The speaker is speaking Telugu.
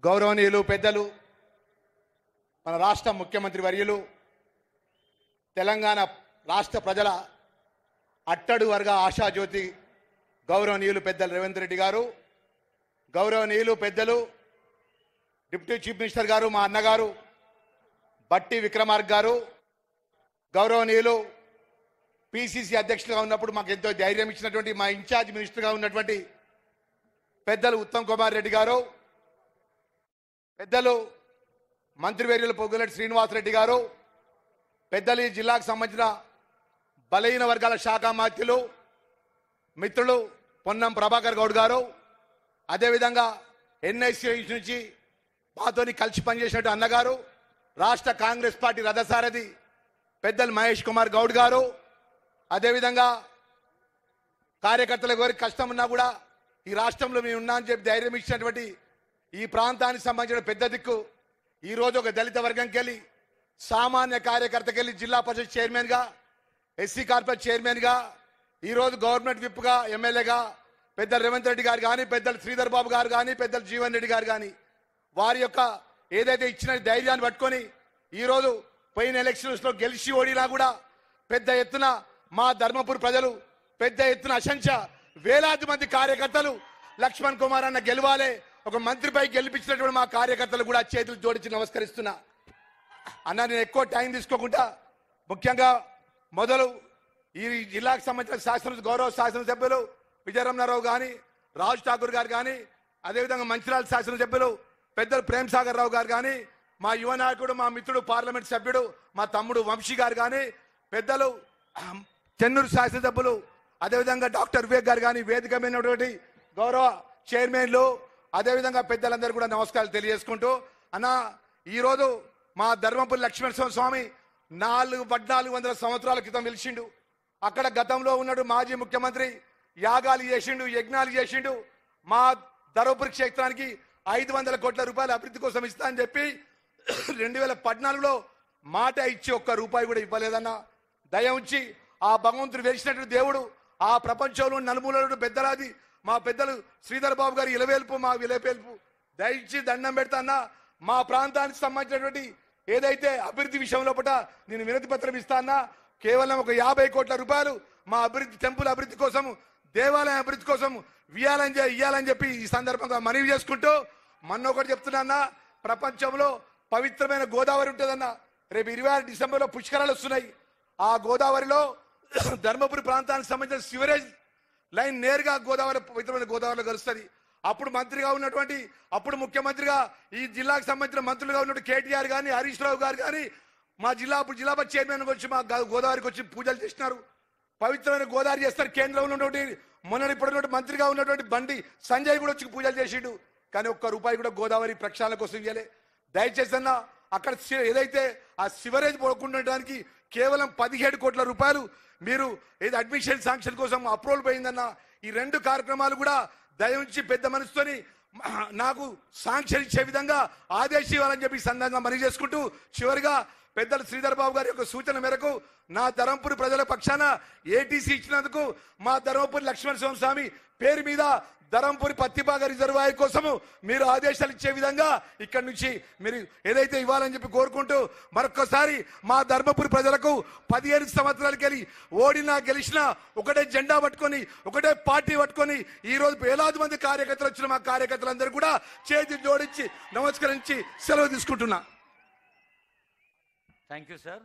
గౌరవనీయులు పెద్దలు మన రాష్ట్ర ముఖ్యమంత్రి వర్యులు తెలంగాణ రాష్ట్ర ప్రజల అట్టడు వర్గ ఆశాజ్యోతి గౌరవనీయులు పెద్దలు రేవంత్ రెడ్డి గారు, గౌరవనీయులు పెద్దలు డిప్యూటీ చీఫ్ మినిస్టర్ గారు మా అన్నగారు బట్టి విక్రమార్క గారు, గౌరవనీయులు పిసిసి అధ్యక్షులుగా ఉన్నప్పుడు మాకు ఎంతో ధైర్యం ఇచ్చినటువంటి మా ఇన్ఛార్జ్ మినిస్టర్గా ఉన్నటువంటి పెద్దలు ఉత్తమ్ కుమార్ రెడ్డి గారు, పెద్దలు మంత్రివర్యులు పొంగులేటి శ్రీనివాసరెడ్డి గారు, పెద్దలు ఈ జిల్లాకు సంబంధించిన బలహీన వర్గాల శాఖ మంత్రులు మిత్రులు పొన్నం ప్రభాకర్ గౌడ్ గారు, అదేవిధంగా ఎన్ఐసి నుంచి మాతోని కలిసి పనిచేసినట్టు అన్నగారు, రాష్ట్ర కాంగ్రెస్ పార్టీ రథసారథి పెద్దలు మహేష్ కుమార్ గౌడ్ గారు, అదేవిధంగా కార్యకర్తలకు ఎవరికి కష్టం ఉన్నా కూడా ఈ రాష్ట్రంలో మేము ఉన్నా అని చెప్పి ధైర్యం ఇచ్చినటువంటి ఈ ప్రాంతానికి సంబంధించిన పెద్ద దిక్కు ఈరోజు ఒక దళిత వర్గంకి వెళ్ళి సామాన్య కార్యకర్తకి వెళ్ళి జిల్లా పరిషత్ చైర్మన్గా, ఎస్సీ కార్పొరేట్ చైర్మన్గా, ఈరోజు గవర్నమెంట్ విప్గా, ఎమ్మెల్యేగా పెద్దలు రేవంత్ రెడ్డి గారు కానీ, పెద్దలు శ్రీధర్ బాబు గారు కానీ, పెద్దలు జీవన్ రెడ్డి గారు కానీ వారి యొక్క ఏదైతే ఇచ్చిన ధైర్యాన్ని పట్టుకొని ఈరోజు పోయిన ఎలక్షన్స్లో గెలిచి ఓడినా కూడా పెద్ద ఎత్తున మా ధర్మపురి ప్రజలు పెద్ద ఎత్తున అసంఖ్య వేలాది మంది కార్యకర్తలు లక్ష్మణ్ కుమార్ అన్న గెలవాలే, ఒక మంత్రిపై గెలిపించినటువంటి మా కార్యకర్తలు కూడా చేతులు జోడించి నమస్కరిస్తున్నా. అన్న నేను ఎక్కువ టైం తీసుకోకుండా ముఖ్యంగా మొదలు ఈ జిల్లాకు సంబంధించిన గౌరవ శాసనసభ్యులు విజయరమణారావు కానీ, రాజ్ ఠాకూర్ గారు కానీ, అదేవిధంగా మంచిర్యాల శాసనసభ్యులు పెద్దలు ప్రేమ్ సాగర్ రావు గారు కానీ, మా యువ నాయకుడు మా మిత్రుడు పార్లమెంట్ సభ్యుడు మా తమ్ముడు వంశీ గారు కానీ, పెద్దలు చెన్నూరు శాసనసభ్యులు అదేవిధంగా డాక్టర్ వివేక్ గారు కానీ, వేదిక మీదటువంటి గౌరవ చైర్మన్లు అదేవిధంగా పెద్దలందరూ కూడా నమస్కారాలు తెలియజేసుకుంటూ, అన్న ఈరోజు మా ధర్మపురి లక్ష్మణ స్వామి 1400 సంవత్సరాల క్రితం వెలిసిండు. అక్కడ గతంలో ఉన్నాడు మాజీ ముఖ్యమంత్రి యాగాలు చేసిండు, యజ్ఞాలు చేసిండు. మా ధర్మపురి క్షేత్రానికి 500 కోట్ల రూపాయలు అభివృద్ధి కోసం ఇస్తా అని చెప్పి 2014లో మాట ఇచ్చి ఒక్క రూపాయి కూడా ఇవ్వలేదన్న. దయ ఉంచి ఆ భగవంతుడు వెలిసినట్టు దేవుడు ఆ ప్రపంచంలో నలుమూలలు పెద్దలాది మా పెద్దలు శ్రీధర్ బాబు గారి ఇలవేల్పు మా విలవేల్పు దయచి దండం పెడతాన్నా. మా ప్రాంతానికి సంబంధించినటువంటి ఏదైతే అభివృద్ధి విషయంలో పట నేను వినతి పత్రం ఇస్తానా, కేవలం ఒక 50 కోట్ల రూపాయలు మా అభివృద్ధి టెంపుల్ అభివృద్ధి కోసం, దేవాలయం అభివృద్ధి కోసం ఇయ్యాలని చెప్పి ఈ సందర్భంగా మనవి చేసుకుంటూ, మొన్న ఒకటి చెప్తున్నా, ప్రపంచంలో పవిత్రమైన గోదావరి ఉంటుందన్న. రేపు 26 డిసెంబర్లో పుష్కరాలు వస్తున్నాయి. ఆ గోదావరిలో ధర్మపురి ప్రాంతానికి సంబంధించిన సివరేజ్ లైన్ నేరుగా గోదావరి పవిత్రమైన గోదావరిలో కలుస్తుంది. అప్పుడు మంత్రిగా ఉన్నటువంటి, అప్పుడు ముఖ్యమంత్రిగా ఈ జిల్లాకు సంబంధించిన మంత్రులుగా ఉన్నటువంటి కేటీఆర్ కానీ, హరీష్ రావు గారు కానీ మా జిల్లా పరిషత్ చైర్మన్ వచ్చి మా గోదావరికి వచ్చి పూజలు చేసినారు. పవిత్రమైన గోదావరి చేస్తారు. కేంద్రంలో ఉన్నటువంటి మొన్న ఇప్పుడు మంత్రిగా ఉన్నటువంటి బండి సంజయ్ కూడా వచ్చి పూజలు చేసిండు. కానీ ఒక్క రూపాయి కూడా గోదావరి ప్రక్షాళన కోసం ఇవ్వలే. దయచేసి అన్న అక్కడ ఏదైతే ఆ సివరేజ్ పోకుండడానికి కేవలం 17 కోట్ల రూపాయలు మీరు ఏదో అడ్మిషన్ శాంక్షన్ కోసం అప్రూవల్ పోయిందన్న. ఈ 2 కార్యక్రమాలు కూడా దయ ఉంచి పెద్ద మనసుతోని నాకు శాంక్షన్ ఇచ్చే విధంగా ఆదేశం ఇవ్వాలని చెప్పి సందర్భంగా మనవి చేసుకుంటూ, చివరిగా పెద్దలు శ్రీధర్ బాబు గారి యొక్క సూచన మేరకు నా ధర్మపురి ప్రజల పక్షాన ఏటీసీ ఇచ్చినందుకు మా ధర్మపురి లక్ష్మణ స్వామి పేరు మీద ధర్మపురి పత్తిపాక రిజర్వాయర్ కోసము మీరు ఆదేశాలు ఇచ్చే విధంగా ఇక్కడ నుంచి మీరు ఏదైతే ఇవ్వాలని చెప్పి కోరుకుంటూ, మరొకసారి మా ధర్మపురి ప్రజలకు 15 సంవత్సరాలకి వెళ్ళి ఓడినా గెలిచినా ఒకటే జెండా పట్టుకొని, ఒకటే పార్టీ పట్టుకొని ఈ రోజు వేలాది మంది కార్యకర్తలు వచ్చిన మా కార్యకర్తలందరూ కూడా చేతి జోడించి నమస్కరించి సెలవు తీసుకుంటున్నా. Thank you sir.